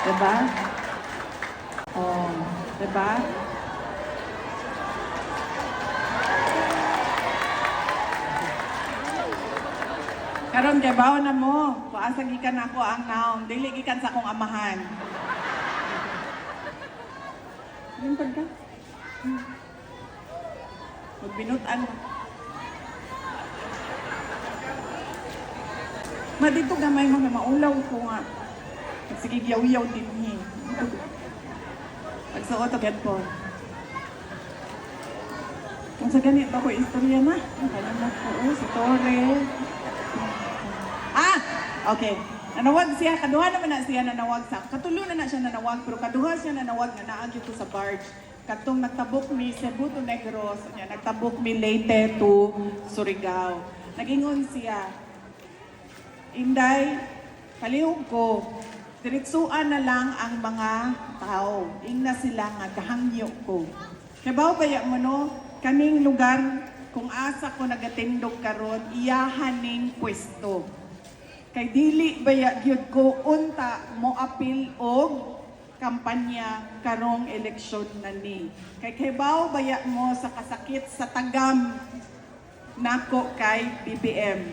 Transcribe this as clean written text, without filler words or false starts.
Diba? Oh, diba? Karon kay bawo na mo, paasa gikan ako ang naong, dili gikan sa akong amahan. Limpad ka? Magbinutan mo. Ma, dito gamay mo na maulaw ko nga. Sige, yaw-yaw din niya. Pagsuot o headphone. Kung sa ganito ko, istorya na. Kalamat ko, si Torre. Okay. Nanawag siya, kaduha naman na siya nanawag sa, katulo na siya nanawag, pero kaduha siya nanawag na naagyo ko sa barge. Katong nagtabok mi Cebu to Negros, nagtabok mi Leyte to Surigao. Nagingon siya, Inday, palihog ko, diretsuan na lang ang mga tao. Ingna sila nga kahangyo ko. Kabaw baya mo no, kaning lugar, kung asa ko nagatindog karon, iyahan ning pwesto. Kay dili baya gyud ko unta mo apil og kampanya karong eleksyon na ni. Kay baw baya mo sa kasakit sa tagam nako kay BBM.